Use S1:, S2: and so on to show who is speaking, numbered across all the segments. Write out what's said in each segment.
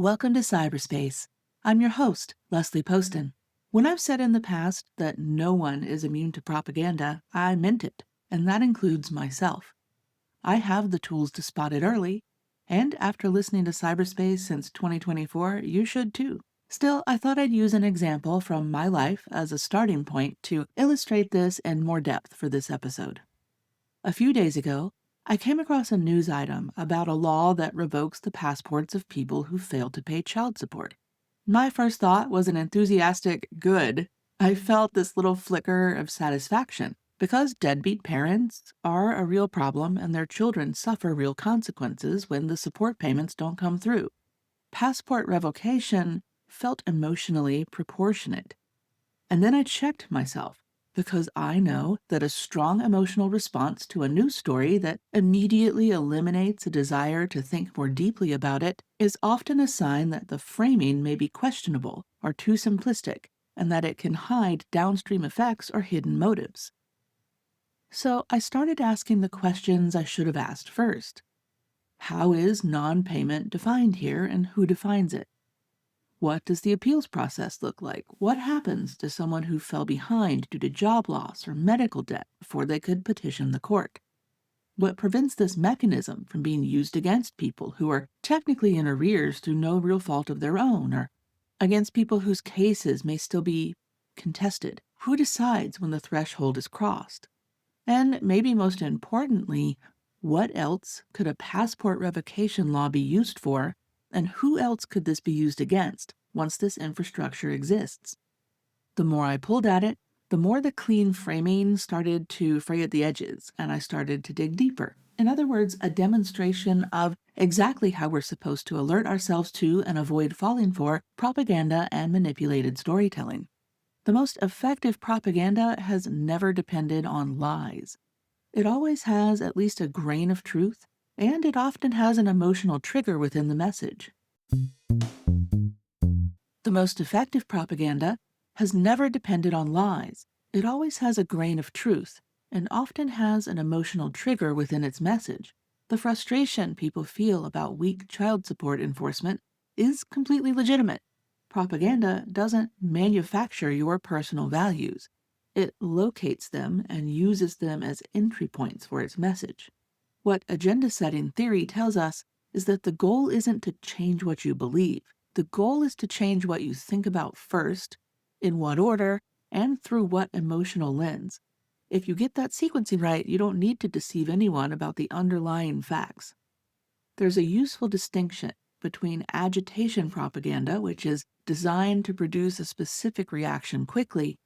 S1: Welcome to cyberspace. I'm your host, Leslie Poston. When I've said in the past that no one is immune to propaganda, I meant it, and that includes myself. I have the tools to spot it early, and after listening to cyberspace since 2024, you should too. Still, I thought I'd use an example from my life as a starting point to illustrate this in more depth for this episode. A few days ago, I came across a news item about a law that revokes the passports of people who fail to pay child support. My first thought was an enthusiastic good. I felt this little flicker of satisfaction because deadbeat parents are a real problem and their children suffer real consequences when the support payments don't come through. Passport revocation felt emotionally proportionate. And then I checked myself because I know that a strong emotional response to a news story that immediately eliminates a desire to think more deeply about it is often a sign that the framing may be questionable or too simplistic, and that it can hide downstream effects or hidden motives. So I started asking the questions I should have asked first. How is non payment defined here, and who defines it? What does the appeals process look like? What happens to someone who fell behind due to job loss or medical debt before they could petition the court? What prevents this mechanism from being used against people who are technically in arrears through no real fault of their own, or against people whose cases may still be contested? Who decides when the threshold is crossed? And maybe most importantly, what else could a passport revocation law be used for, and who else could this be used against once this infrastructure exists? The more I pulled at it, the more the clean framing started to fray at the edges, and I started to dig deeper. In other words, a demonstration of exactly how we're supposed to alert ourselves to and avoid falling for propaganda and manipulated storytelling. The most effective propaganda has never depended on lies. It always has at least a grain of truth, and it often has an emotional trigger within the message. The most effective propaganda has never depended on lies. It always has a grain of truth, and often has an emotional trigger within its message. The frustration people feel about weak child support enforcement is completely legitimate. Propaganda doesn't manufacture your personal values. It locates them and uses them as entry points for its message. What agenda-setting theory tells us is that the goal isn't to change what you believe. The goal is to change what you think about first, in what order, and through what emotional lens. If you get that sequencing right, you don't need to deceive anyone about the underlying facts. There's a useful distinction between agitation propaganda, which is designed to produce a specific reaction quickly,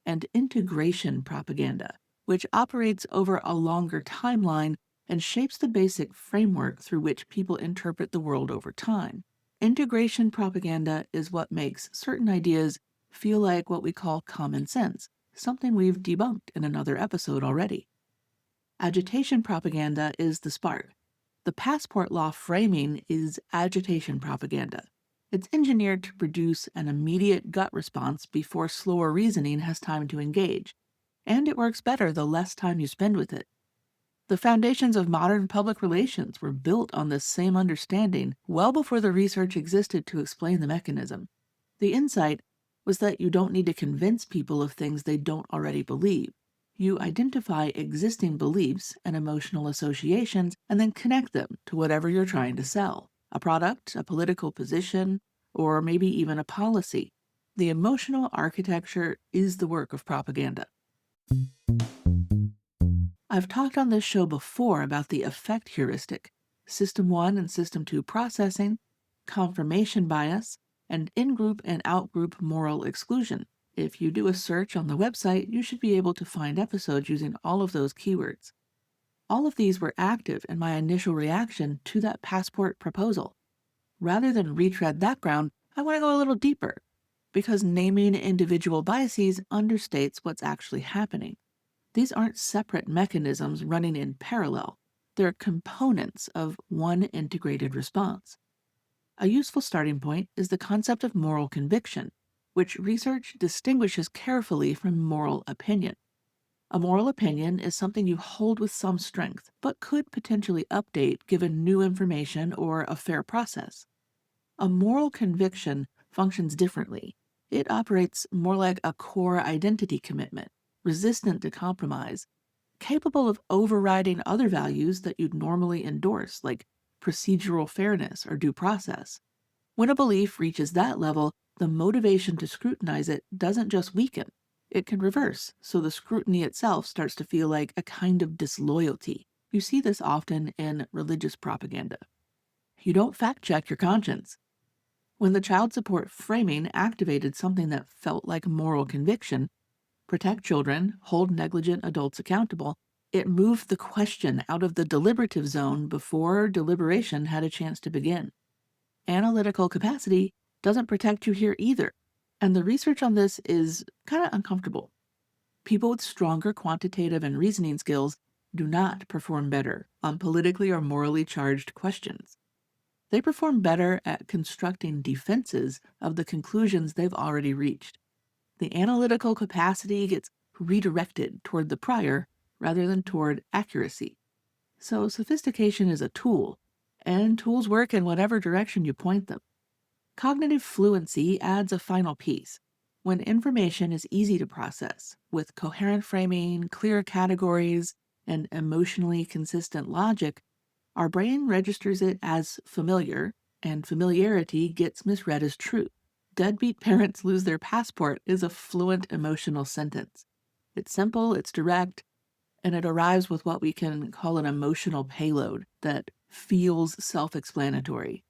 S1: and integration propaganda, which operates over a longer timeline and shapes the basic framework through which people interpret the world over time. Integration propaganda is what makes certain ideas feel like what we call common sense, something we've debunked in another episode already. Agitation propaganda is the spark. The passport law framing is agitation propaganda. It's engineered to produce an immediate gut response before slower reasoning has time to engage, and it works better the less time you spend with it. The foundations of modern public relations were built on this same understanding well before the research existed to explain the mechanism. The insight was that you don't need to convince people of things they don't already believe. You identify existing beliefs and emotional associations and then connect them to whatever you're trying to sell: a product, a political position, or maybe even a policy. The emotional architecture is the work of propaganda. I've talked on this show before about the effect heuristic, System 1 and System 2 processing, confirmation bias, and in-group and out-group moral exclusion. If you do a search on the website, you should be able to find episodes using all of those keywords. All of these were active in my initial reaction to that passport proposal. Rather than retread that ground, I want to go a little deeper, because naming individual biases understates what's actually happening. These aren't separate mechanisms running in parallel. They're components of one integrated response. A useful starting point is the concept of moral conviction, which research distinguishes carefully from moral opinion. A moral opinion is something you hold with some strength, but could potentially update given new information or a fair process. A moral conviction functions differently. It operates more like a core identity commitment, resistant to compromise, capable of overriding other values that you'd normally endorse, like procedural fairness or due process. When a belief reaches that level, the motivation to scrutinize it doesn't just weaken, it can reverse, so the scrutiny itself starts to feel like a kind of disloyalty. You see this often in religious propaganda. You don't fact check your conscience. When the child support framing activated something that felt like moral conviction, protect children, hold negligent adults accountable, it moved the question out of the deliberative zone before deliberation had a chance to begin. Analytical capacity doesn't protect you here either, and the research on this is kind of uncomfortable. People with stronger quantitative and reasoning skills do not perform better on politically or morally charged questions. They perform better at constructing defenses of the conclusions they've already reached. The analytical capacity gets redirected toward the prior rather than toward accuracy. So sophistication is a tool, and tools work in whatever direction you point them. Cognitive fluency adds a final piece. When information is easy to process, with coherent framing, clear categories, and emotionally consistent logic, our brain registers it as familiar, and familiarity gets misread as truth. Deadbeat parents lose their passport is a fluent emotional sentence. It's simple, it's direct, and it arrives with what we can call an emotional payload that feels self-explanatory.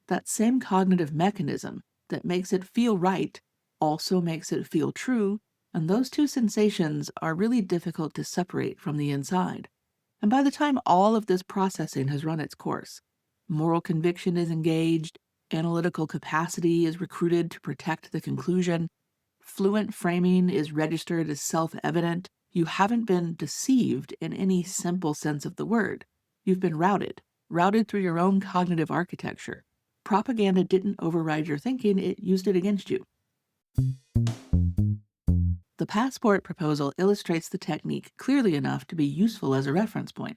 S1: That same cognitive mechanism that makes it feel right also makes it feel true, and those two sensations are really difficult to separate from the inside. And by the time all of this processing has run its course, moral conviction is engaged, analytical capacity is recruited to protect the conclusion, fluent framing is registered as self-evident, you haven't been deceived in any simple sense of the word. You've been routed through your own cognitive architecture. Propaganda didn't override your thinking, it used it against you. The passport proposal illustrates the technique clearly enough to be useful as a reference point.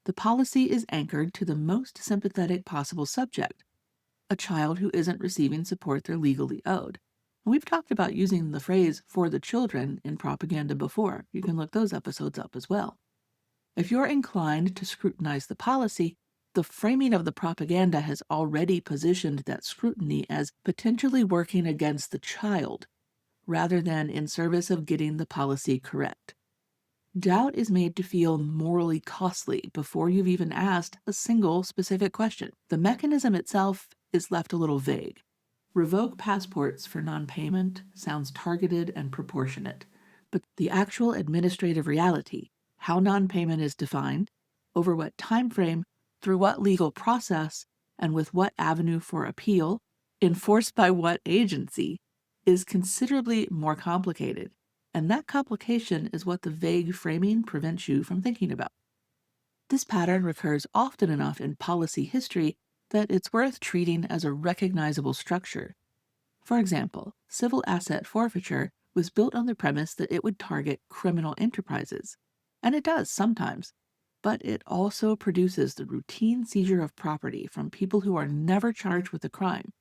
S1: The policy is anchored to the most sympathetic possible subject, a child who isn't receiving support they're legally owed. And we've talked about using the phrase "for the children" in propaganda before. You can look those episodes up as well. If you're inclined to scrutinize the policy, the framing of the propaganda has already positioned that scrutiny as potentially working against the child, rather than in service of getting the policy correct. Doubt is made to feel morally costly before you've even asked a single specific question. The mechanism itself is left a little vague. Revoke passports for non-payment sounds targeted and proportionate, but the actual administrative reality, how non-payment is defined, over what time frame, through what legal process, and with what avenue for appeal, enforced by what agency, is considerably more complicated, and that complication is what the vague framing prevents you from thinking about. This pattern recurs often enough in policy history that it's worth treating as a recognizable structure. For example, civil asset forfeiture was built on the premise that it would target criminal enterprises, and it does sometimes, but it also produces the routine seizure of property from people who are never charged with a crime,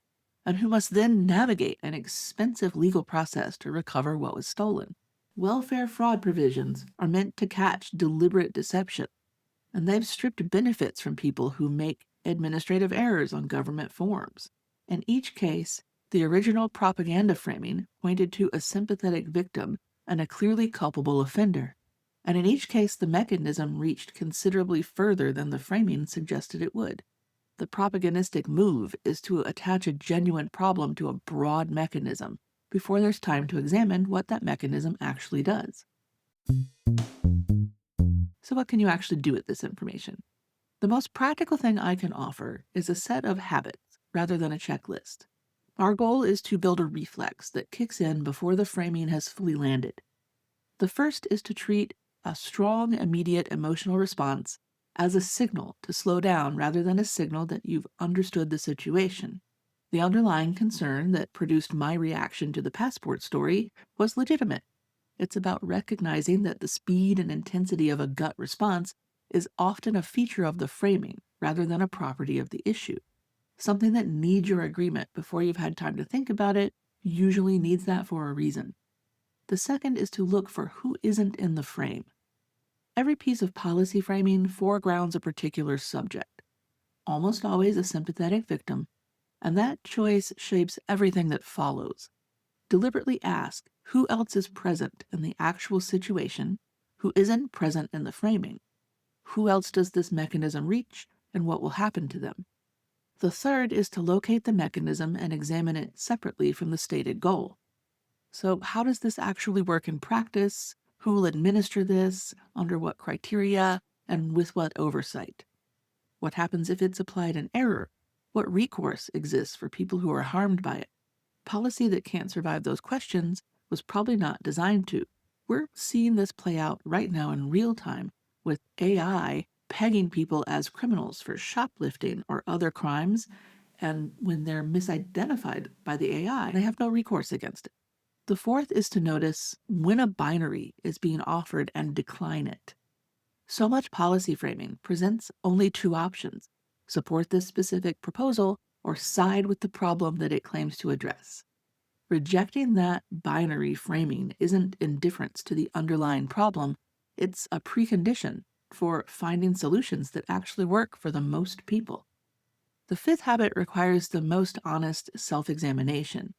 S1: and who must then navigate an expensive legal process to recover what was stolen. Welfare fraud provisions are meant to catch deliberate deception, and they've stripped benefits from people who make administrative errors on government forms. In each case, the original propaganda framing pointed to a sympathetic victim and a clearly culpable offender, and in each case the mechanism reached considerably further than the framing suggested it would. The propagandistic move is to attach a genuine problem to a broad mechanism before there's time to examine what that mechanism actually does. So what can you actually do with this information? The most practical thing I can offer is a set of habits rather than a checklist. Our goal is to build a reflex that kicks in before the framing has fully landed. The first is to treat a strong, immediate emotional response as a signal to slow down rather than a signal that you've understood the situation. The underlying concern that produced my reaction to the passport story was legitimate. It's about recognizing that the speed and intensity of a gut response is often a feature of the framing rather than a property of the issue. Something that needs your agreement before you've had time to think about it usually needs that for a reason. The second is to look for who isn't in the frame. Every piece of policy framing foregrounds a particular subject, almost always a sympathetic victim, and that choice shapes everything that follows. Deliberately ask who else is present in the actual situation, who isn't present in the framing. Who else does this mechanism reach, and what will happen to them? The third is to locate the mechanism and examine it separately from the stated goal. So, how does this actually work in practice? Who will administer this? Under what criteria? And with what oversight? What happens if it's applied in error? What recourse exists for people who are harmed by it? Policy that can't survive those questions was probably not designed to. We're seeing this play out right now in real time with AI pegging people as criminals for shoplifting or other crimes, and when they're misidentified by the AI, they have no recourse against it. The fourth is to notice when a binary is being offered and decline it. So much policy framing presents only two options: support this specific proposal or side with the problem that it claims to address. Rejecting that binary framing isn't indifference to the underlying problem, it's a precondition for finding solutions that actually work for the most people. The fifth habit requires the most honest self-examination.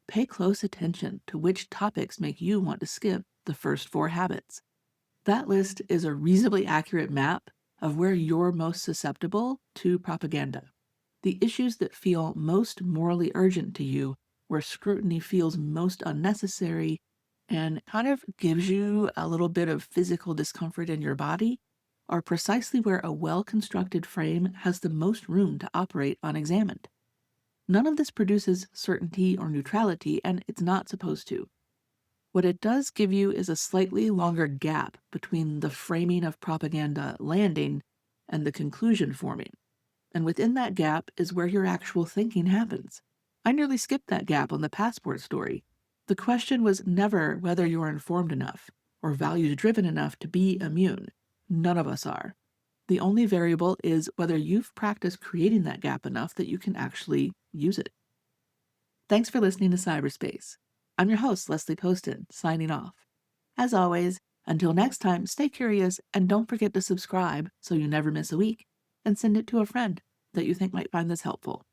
S1: Pay close attention to which topics make you want to skip the first four habits. That list is a reasonably accurate map of where you're most susceptible to propaganda. The issues that feel most morally urgent to you, where scrutiny feels most unnecessary and kind of gives you a little bit of physical discomfort in your body, are precisely where a well-constructed frame has the most room to operate unexamined. None of this produces certainty or neutrality, and it's not supposed to. What it does give you is a slightly longer gap between the framing of propaganda landing and the conclusion forming. And within that gap is where your actual thinking happens. I nearly skipped that gap on the passport story. The question was never whether you're informed enough or values-driven enough to be immune. None of us are. The only variable is whether you've practiced creating that gap enough that you can actually use it. Thanks for listening to Cyberspace. I'm your host, Leslie Poston, signing off. As always, until next time, stay curious and don't forget to subscribe so you never miss a week, and send it to a friend that you think might find this helpful.